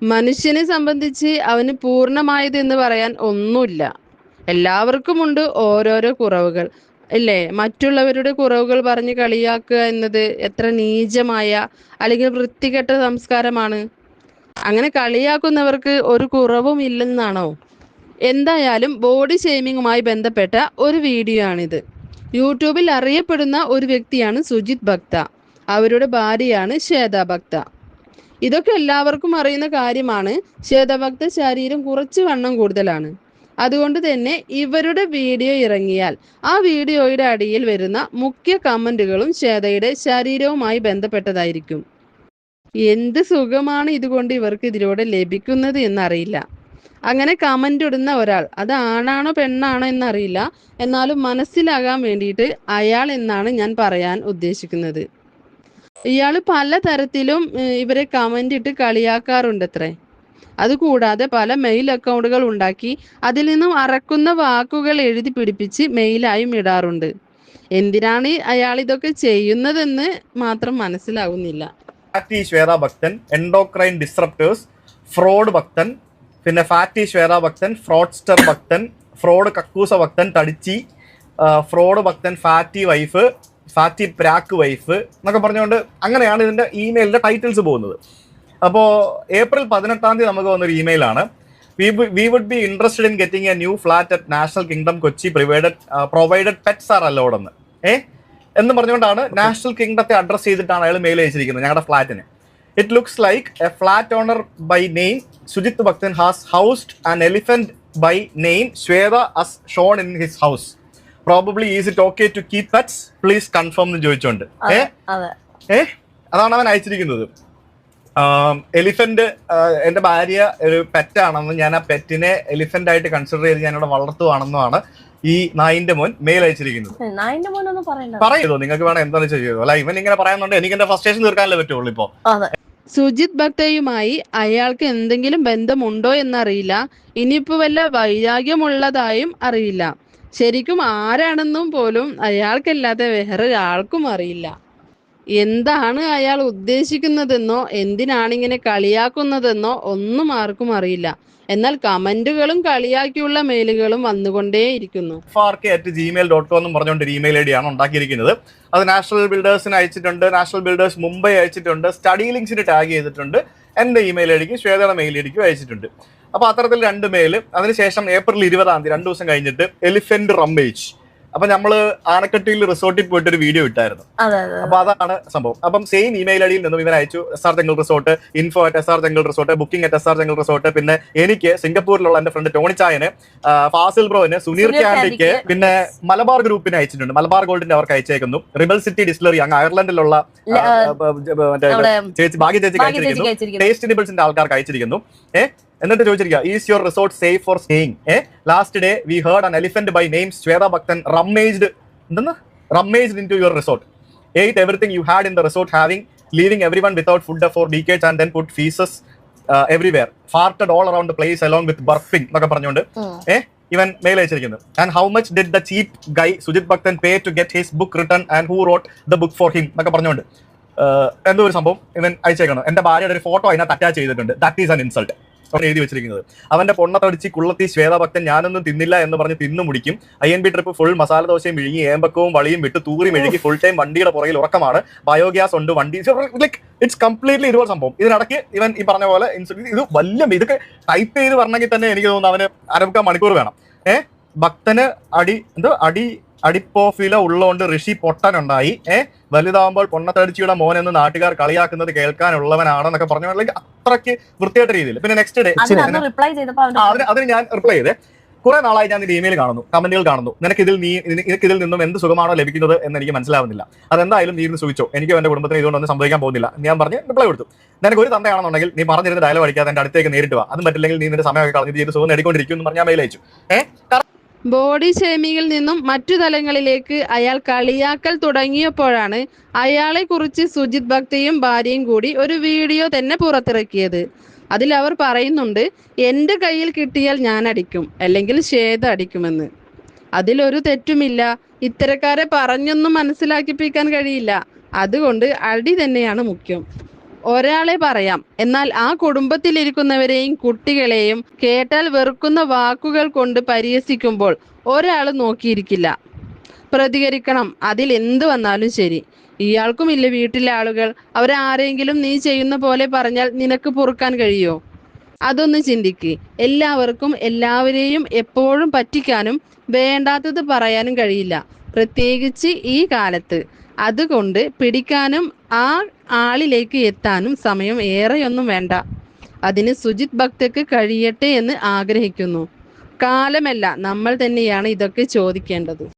മനുഷ്യനെ സംബന്ധിച്ച് അവന് പൂർണ്ണമായത് എന്ന് പറയാൻ ഒന്നുമില്ല. എല്ലാവർക്കുമുണ്ട് ഓരോരോ കുറവുകൾ, ഇല്ലേ? മറ്റുള്ളവരുടെ കുറവുകൾ പറഞ്ഞ് കളിയാക്കുക എന്നത് എത്ര നീചമായ അല്ലെങ്കിൽ വൃത്തികെട്ട സംസ്കാരമാണ്. അങ്ങനെ കളിയാക്കുന്നവർക്ക് ഒരു കുറവും ഇല്ലെന്നാണോ? എന്തായാലും ബോഡി ഷെയ്മിങ്ങുമായി ബന്ധപ്പെട്ട ഒരു വീഡിയോ ആണിത്. യൂട്യൂബിൽ അറിയപ്പെടുന്ന ഒരു വ്യക്തിയാണ് സുജിത് ഭക്ത. അവരുടെ ഭാര്യയാണ് ശ്വേത ഭക്ത. ഇതൊക്കെ എല്ലാവർക്കും അറിയുന്ന കാര്യമാണ്. ശ്വേത ഭക്ത ശരീരം കുറച്ച് വണ്ണം കൂടുതലാണ്. അതുകൊണ്ട് തന്നെ ഇവരുടെ വീഡിയോ ഇറങ്ങിയാൽ ആ വീഡിയോയുടെ അടിയിൽ വരുന്ന മുഖ്യ കമന്റുകളും ശ്വേതയുടെ ശരീരവുമായി ബന്ധപ്പെട്ടതായിരിക്കും. എന്ത് സുഖമാണ് ഇതുകൊണ്ട് ഇവർക്ക് ഇതിലൂടെ ലഭിക്കുന്നത് എന്നറിയില്ല. അങ്ങനെ കമന്റ് ഇടുന്ന ഒരാൾ അത് ആണാണോ പെണ്ണാണോ എന്നറിയില്ല, എന്നാലും മനസ്സിലാകാൻ വേണ്ടിയിട്ട് അയാൾ എന്നാണ് ഞാൻ പറയാൻ ഉദ്ദേശിക്കുന്നത്. ഇയാൾ പലതരത്തിലും ഇവരെ കമന്റ് ഇട്ട് കളിയാക്കാറുണ്ടത്രേ. അതുകൂടാതെ പല മെയിൽ അക്കൗണ്ടുകൾ ഉണ്ടാക്കി അതിൽ നിന്നും അറക്കുന്ന വാക്കുകൾ എഴുതി പിടിപ്പിച്ച് മെയിലായും ഇടാറുണ്ട്. എന്തിനാണ് അയാൾ ഇതൊക്കെ ചെയ്യുന്നതെന്ന് മാത്രം മനസ്സിലാകുന്നില്ല. ഫാറ്റി ശ്വേത ഭക്തൻ, എൻഡോക്രൈൻ ഡിസ്റപ്റ്റേഴ്സ്, ഫ്രോഡ് ഭക്തൻ, പിന്നെ ഫാറ്റി ശ്വേത ഭക്തൻ, ഫ്രോഡ്സ്റ്റർ ഭക്തൻ, ഫ്രോഡ് കക്കൂസ ഭക്തൻ, തടിച്ചി, ഫ്രോഡ് ഭക്തൻ, ഫാറ്റി വൈഫ്, ഫാറ്റി പ്രാക്ക് വൈഫ് എന്നൊക്കെ പറഞ്ഞുകൊണ്ട് അങ്ങനെയാണ് ഇതിന്റെ ഇമെയിലിന്റെ ടൈറ്റിൽസ് പോകുന്നത്. അപ്പോൾ April 18 നമുക്ക് വന്നൊരു ഇമെയിലാണ്. We would be interested in getting a new flat at national kingdom Kochi provided pets are allowed എന്ന് പറഞ്ഞുകൊണ്ടാണ് നാഷണൽ കിങ്ഡത്തെ അഡ്രസ് ചെയ്തിട്ടാണ് അയാൾ മെയിൽ അയച്ചിരിക്കുന്നത് ഞങ്ങളുടെ ഫ്ലാറ്റിന്. It looks like a flat owner by name Sujith Bhakthan has housed an elephant by name Shweta as shown in his house. Probably is it okay to keep pets? Please confirm എന്ന് ചോദിച്ചോണ്ട് അതാണ് അവൻ അയച്ചിരിക്കുന്നത്. Elephant എന്റെ ഭാര്യ ഒരു പെറ്റാണെന്ന്, ഞാൻ ആ പെറ്റിനെ എലിഫന്റ് ആയിട്ട് കൺസിഡർ ചെയ്ത് ഞാനിവിടെ വളർത്തുവാണെന്നുമാണ് ഈ നായിന്റെ മോൻ മെയിൽ അയച്ചിരിക്കുന്നത്. പറയോ നിങ്ങൾക്ക് വേണം എന്താണെന്ന് ചെയ്യോ? അല്ല, ഇവൻ ഇങ്ങനെ പറയുന്നുണ്ട്, എനിക്ക് എന്റെ ഫ്രസ്ട്രേഷൻ തീർക്കാനല്ലേ പറ്റുള്ളൂ. ഇപ്പോ സുജിത് ഭക്തയുമായി അയാൾക്ക് എന്തെങ്കിലും ബന്ധമുണ്ടോ എന്നറിയില്ല. ഇനിയിപ്പോ വല്ല വൈരാഗ്യമുള്ളതായും അറിയില്ല. ശരിക്കും ആരാണെന്നും പോലും അയാൾക്കല്ലാതെ വേറൊരാൾക്കും അറിയില്ല. എന്താണ് അയാൾ ഉദ്ദേശിക്കുന്നതെന്നോ എന്തിനാണിങ്ങനെ കളിയാക്കുന്നതെന്നോ ഒന്നും ആർക്കും അറിയില്ല. എന്നാൽ കമന്റുകളും കളിയാക്കിയുള്ള മെയിലുകളും വന്നുകൊണ്ടേയിരിക്കുന്നു. fark@gmail.com എന്നും പറഞ്ഞുകൊണ്ട് ഒരു ഇമെയിൽ ഐ ഡി ആണ് ഉണ്ടാക്കിയിരിക്കുന്നത്. അത് നാഷണൽ ബിൽഡേഴ്സിന് അയച്ചിട്ടുണ്ട്, നാഷണൽ ബിൽഡേഴ്സ് മുംബൈ അയച്ചിട്ടുണ്ട്, സ്റ്റഡി ലിങ്ക്സിന് ടാഗ് ചെയ്തിട്ടുണ്ട്, എൻ്റെ ഇമെയിൽ ഐ ഡിക്കും ശ്വേതയുടെ മെയിൽ ഐ ഡിക്കും അയച്ചിട്ടുണ്ട്. അപ്പൊ അത്തരത്തിൽ 2 മെയില്. അതിനുശേഷം April 20 2 ദിവസം കഴിഞ്ഞിട്ട് എലിഫന്റ് റംബേജ്. അപ്പൊ നമ്മള് ആനക്കട്ടിയിൽ റിസോർട്ടിൽ പോയിട്ട് ഒരു വീഡിയോ ഇട്ടായിരുന്നു. അപ്പൊ അതാണ് സംഭവം. അപ്പം സെയിം ഇമെയിൽ ഐഡിയിൽ നിന്നും ഇവൻ അയച്ചു SR jungle resort, info@SR jungle resort, booking@SR jungle resort. പിന്നെ എനിക്ക് സിംഗപ്പൂരിലുള്ള എന്റെ ഫ്രണ്ട് ടോണിച്ചായന്, ഫാസിൽ ബ്രോന്, സുനീർ ക്യാൻഡിക്ക്, പിന്നെ മലബാർ ഗ്രൂപ്പിന് അയച്ചിട്ടുണ്ട്. മലബാർ ഗോൾഡിന്റെ അവർക്ക് അയച്ചേക്കുന്നു. റിബൽ സിറ്റി ഡിസ്റ്റിലറി അങ്ങ് അയർലൻഡിലുള്ള ചേച്ചി ഭാഗ്യ ചേച്ചിക്ക് അയച്ചിരിക്കുന്നു. ടേസ്റ്റ് നിബിൾസിന്റെ ആൾക്കാർക്ക് അയച്ചിരിക്കുന്നു. എന്നിട്ട് ചോദിച്ചിരിക്കുക, is your resort safe for staying? Last day we heard an elephant by name Shweta Bhakthan rummaged into your resort. Ate everything you had in the resort, leaving everyone without food for decades and then put feces everywhere. Farted all around the place along with burping എന്നൊക്കെ പറഞ്ഞുകൊണ്ട് ഇവൻ mail അയച്ചിരിക്കുന്നത്. And how much did the cheap guy Sujith Bhakthan pay to get his book written and who wrote the book for him എന്നൊക്കെ പറഞ്ഞുകൊണ്ട് എന്തോ ഒരു സംഭവം ഇവൻ അയച്ചേക്കണം. എന്റെ ഭാര്യയുടെ ഒരു ഫോട്ടോ അതിനകത്ത് അറ്റാച്ച് ചെയ്തിട്ടുണ്ട്. ദാറ്റ് ഈസ് ആൻ ഇൻസൾട്ട് എഴുതി വെച്ചിരിക്കുന്നത്. അവന്റെ പൊണ്ണത്തടിച്ച് കുള്ളത്തി ശ്വേത ഭക്തൻ ഞാനൊന്നും തിന്നില്ല എന്ന് പറഞ്ഞ് തിന്നു മുടിക്കും. INB ട്രിപ്പ് ഫുൾ മസാല ദോശയും വിഴുങ്ങി ഏമ്പക്കവും വളിയും വിട്ട് തൂറി മെഴുകി ഫുൾ ടൈം വണ്ടിയുടെ പുറകിൽ ഉറക്കമാണ്. ബയോഗ്യാസ് ഉണ്ട്, വണ്ടി ലൈക്ക് ഇറ്റ്സ് കംപ്ലീറ്റ്ലി ഇതുപോലെ സംഭവം. ഇതിനിടയ്ക്ക് ഇവൻ ഈ പറഞ്ഞ പോലെ ഇത് വലിയ ഇതൊക്കെ ടൈപ്പ് ചെയ്ത് പറഞ്ഞെങ്കിൽ തന്നെ എനിക്ക് തോന്നുന്നു അവന് 1/4 മണിക്കൂർ വേണം. ഭക്തന് അടിപ്പോഫില ഉള്ളതുകൊണ്ട് ഋഷി പൊട്ടനുണ്ടായി. വലുതാവുമ്പോൾ പൊണ്ണത്തടിച്ചിയുടെ മോൻ എന്ന് നാട്ടുകാർ കളിയാക്കുന്നത് കേൾക്കാനുള്ളവനാണെന്നൊക്കെ പറഞ്ഞു. അത്രയ്ക്ക് വൃത്തിയായിട്ട രീതിയിൽ. പിന്നെ നെക്സ്റ്റ് ഡേ അതിന് ഞാൻ റിപ്ലൈ ചെയ്തേ. കുറെ നാളായി ഞാൻ ഇമെയിൽ കാണുന്നു, കമന്റുകൾ കാണുന്നു. നിനക്ക് ഇതിൽ നിന്നും എന്ത് സുഖമാണോ ലഭിക്കുന്നത് എന്ന് എനിക്ക് മനസ്സിലാവുന്നില്ല. അതെന്തായാലും നീ ഇന്ന് സൂചിച്ചോ, എനിക്ക് എന്റെ കുടുംബത്തിന് ഇതുകൊണ്ടൊന്നും സംഭവിക്കാൻ പോകുന്നില്ല. ഞാൻ പറഞ്ഞ് റിപ്ലൈ കൊടുത്തു. നിനക്ക് ഒരു തന്തയാണെന്നുണ്ടെങ്കിൽ നീ പറഞ്ഞിരുന്ന ഡയലോഗ് അടിക്കാതെ എന്റെ അടുത്തേക്ക് നേരിട്ട് വാ. അതും പറ്റില്ലെങ്കിൽ നീ നിന്റെ സമയമൊക്കെ കളഞ്ഞ് ചെയ്ത് സുഖം നേടിക്കൊണ്ടിരിക്കും എന്ന് പറഞ്ഞാൽ മെയിൽ അയച്ചു. ബോഡി ഷേമിങ്ങിൽ നിന്നും മറ്റു തലങ്ങളിലേക്ക് അയാൾ കളിയാക്കൽ തുടങ്ങിയപ്പോഴാണ് അയാളെ കുറിച്ച് സുജിത് ഭക്തയും ഭാര്യയും കൂടി ഒരു വീഡിയോ തന്നെ പുറത്തിറക്കിയത്. അതിൽ അവർ പറയുന്നുണ്ട്, എൻ്റെ കയ്യിൽ കിട്ടിയാൽ ഞാൻ അടിക്കും, അല്ലെങ്കിൽ ശ്വേത അടിക്കുമെന്ന്. അതിലൊരു തെറ്റുമില്ല. ഇത്തരക്കാരെ പറഞ്ഞൊന്നും മനസ്സിലാക്കിപ്പിക്കാൻ കഴിയില്ല. അതുകൊണ്ട് അടി തന്നെയാണ് മുഖ്യം. ഒരാളെ പറയാം, എന്നാൽ ആ കുടുംബത്തിലിരിക്കുന്നവരെയും കുട്ടികളെയും കേട്ടാൽ വെറുക്കുന്ന വാക്കുകൾ കൊണ്ട് പരിഹസിക്കുമ്പോൾ ഒരാൾ നോക്കിയിരിക്കില്ല, പ്രതികരിക്കണം. അതിൽ എന്ത് വന്നാലും ശരി. ഇയാൾക്കുമില്ല വീട്ടിലെ ആളുകൾ. അവരാരെങ്കിലും നീ ചെയ്യുന്ന പോലെ പറഞ്ഞാൽ നിനക്ക് പൊറുക്കാൻ കഴിയോ? അതൊന്ന് ചിന്തിക്ക്. എല്ലാവർക്കും എല്ലാവരെയും എപ്പോഴും പറ്റിക്കാനും വേണ്ടാത്തത് പറയാനും കഴിയില്ല, പ്രത്യേകിച്ച് ഈ കാലത്ത്. അതുകൊണ്ട് പിടിക്കാനും ആ ആളിലേക്ക് എത്താനും സമയം ഏറെയൊന്നും വേണ്ട. അതിന് സുജിത് ഭക്തയ്ക്ക് കഴിയട്ടെ എന്ന് ആഗ്രഹിക്കുന്നു. കാലമല്ല, നമ്മൾ തന്നെയാണ് ഇതൊക്കെ ചോദിക്കേണ്ടത്.